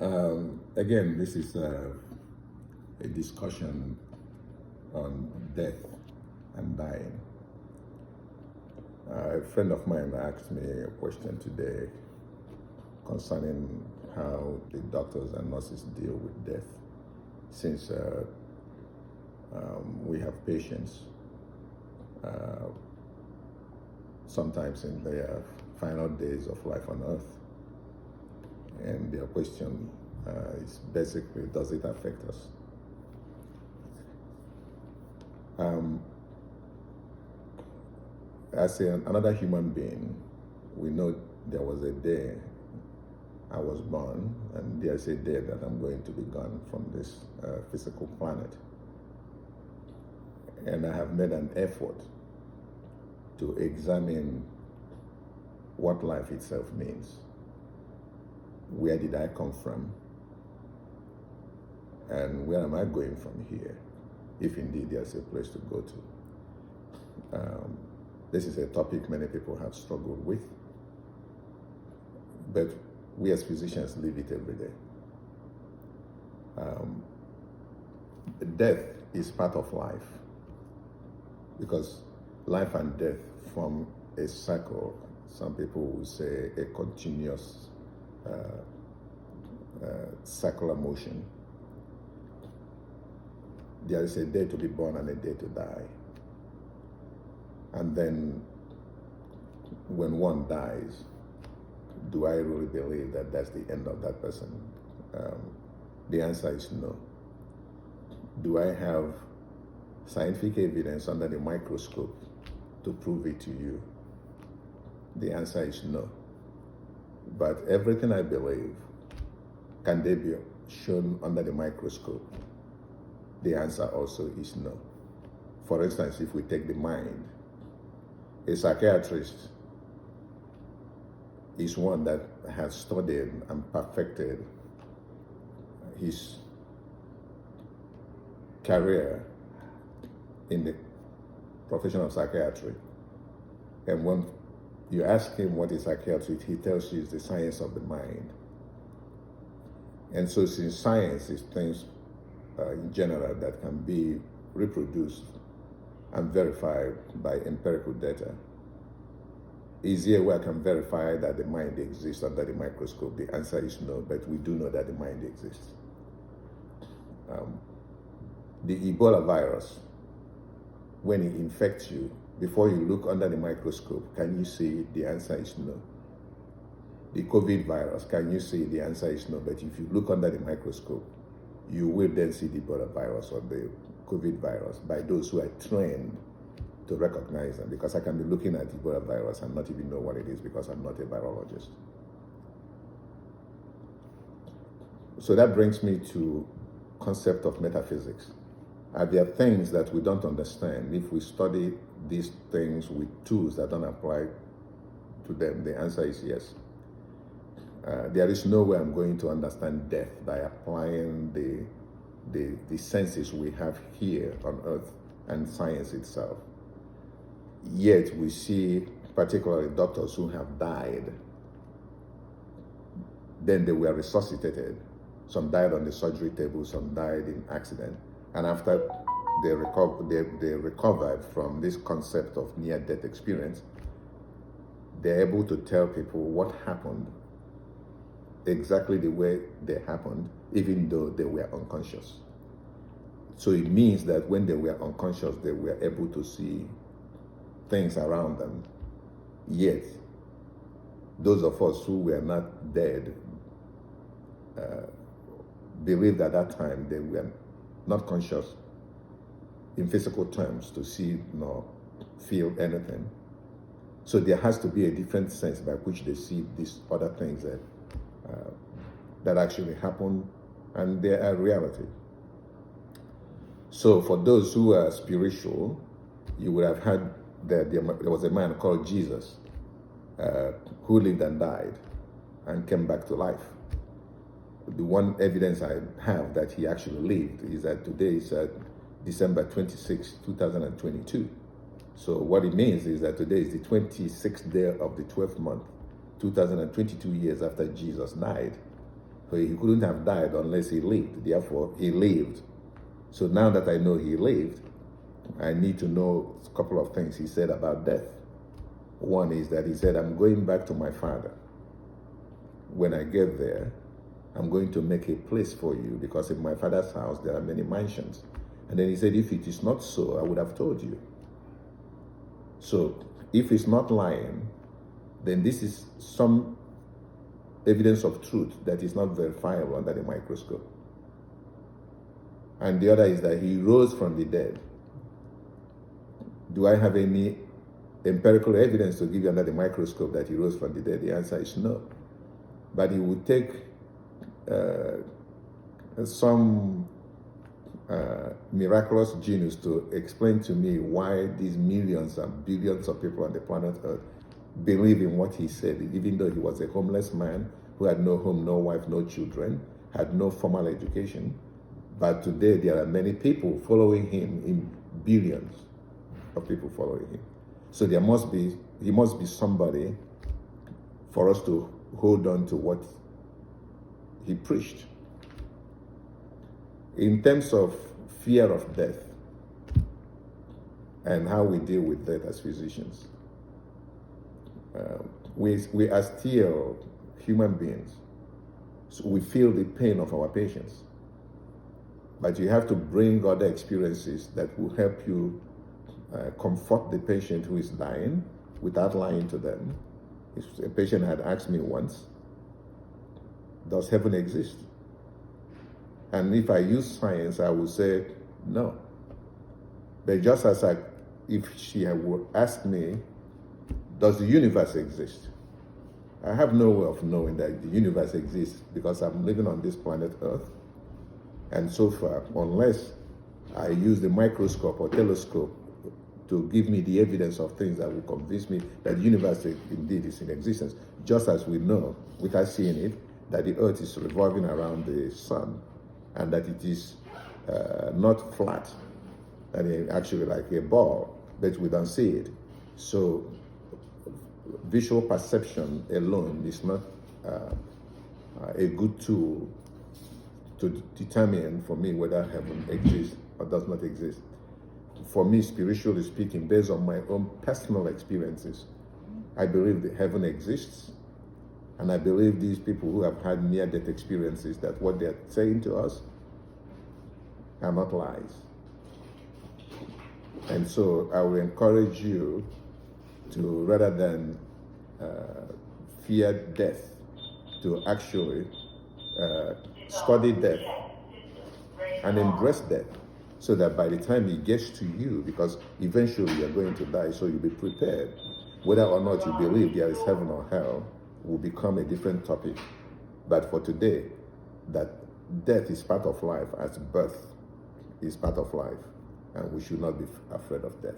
Again, this is a discussion on death and dying. A friend of mine asked me a question today concerning how the doctors and nurses deal with death, since we have patients sometimes in their final days of life on earth. And their question is basically, does it affect us? As another human being, we know there was a day I was born, and there's a day that I'm going to be gone from this physical planet. And I have made an effort to examine what life itself means. Where did I come from? And where am I going from here, if indeed there's a place to go to? This is a topic many people have struggled with, but we as physicians live it every day. Death is part of life, because life and death form a cycle. Some people will say a continuous circular motion. There is a day to be born and a day to die. And then when one dies, do I really believe that that's the end of that person? The answer is no. Do I have scientific evidence under the microscope to prove it to you? The answer is no. But everything I believe, can they be shown under the microscope? The answer also is no. For instance, if we take the mind, a psychiatrist is one that has studied and perfected his career in the profession of psychiatry. And when you ask him what is psychiatry, he tells you it's the science of the mind. And so since science is things in general that can be reproduced and verified by empirical data, is there where I can verify that the mind exists under the microscope? The answer is no, but we do know that the mind exists. The Ebola virus, when it infects you, before you look under the microscope, can you see it? The answer is no. The COVID virus, can you see it? The answer is no, but if you look under the microscope, you will then see the Ebola virus or the COVID virus by those who are trained to recognize them, because I can be looking at Ebola virus and not even know what it is because I'm not a virologist. So that brings me to concept of metaphysics. Are there things that we don't understand if we study these things with tools that don't apply to them? The answer is yes. There is no way I'm going to understand death by applying the senses we have here on earth and science itself. Yet we see particularly doctors who have died, then they were resuscitated. Some died on the surgery table, some died in accident. And after they recovered from this concept of near-death experience, they're able to tell people what happened exactly the way they happened, even though they were unconscious. So it means that when they were unconscious, they were able to see things around them. Yet, those of us who were not dead believed at that time they were not conscious in physical terms to see nor feel anything. So there has to be a different sense by which they see these other things that actually happen, and they are reality. So for those who are spiritual, you would have heard that there was a man called Jesus who lived and died and came back to life. The one evidence I have that he actually lived is that today is December 26, 2022. So what it means is that today is the 26th day of the 12th month, 2022 years after Jesus died. So he couldn't have died unless he lived. Therefore, he lived. So now that I know he lived, I need to know a couple of things he said about death. One is that he said, I'm going back to my Father. When I get there, I'm going to make a place for you, because in my Father's house there are many mansions. And then he said, if it is not so, I would have told you. So if he's not lying, then this is some evidence of truth that is not verifiable under the microscope. And the other is that he rose from the dead. Do I have any empirical evidence to give you under the microscope that he rose from the dead? The answer is no. But he would take some miraculous genius to explain to me why these millions and billions of people on the planet Earth believe in what he said, even though he was a homeless man who had no home, no wife, no children, had no formal education. But today there are many people following him, in billions of people following him. So he must be somebody for us to hold on to what he preached. In terms of fear of death and how we deal with death as physicians, we are still human beings. So we feel the pain of our patients. But you have to bring other experiences that will help you comfort the patient who is dying without lying to them. If a patient had asked me once, does heaven exist? And if I use science, I would say no. But just as if she would ask me, does the universe exist? I have no way of knowing that the universe exists, because I'm living on this planet Earth. And so far, unless I use the microscope or telescope to give me the evidence of things that will convince me that the universe indeed is in existence, just as we know, without seeing it, that the Earth is revolving around the sun, and that it is not flat, and actually like a ball, but we don't see it. So visual perception alone is not a good tool to determine for me whether heaven exists or does not exist. For me, spiritually speaking, based on my own personal experiences, I believe that heaven exists, and I believe these people who have had near-death experiences, that what they're saying to us are not lies. And so I will encourage you to, rather than fear death, to actually study death and embrace death, so that by the time it gets to you, because eventually you're going to die, so you'll be prepared. Whether or not you believe there is heaven or hell will become a different topic. But for today, that death is part of life, as birth is part of life, and we should not be afraid of death.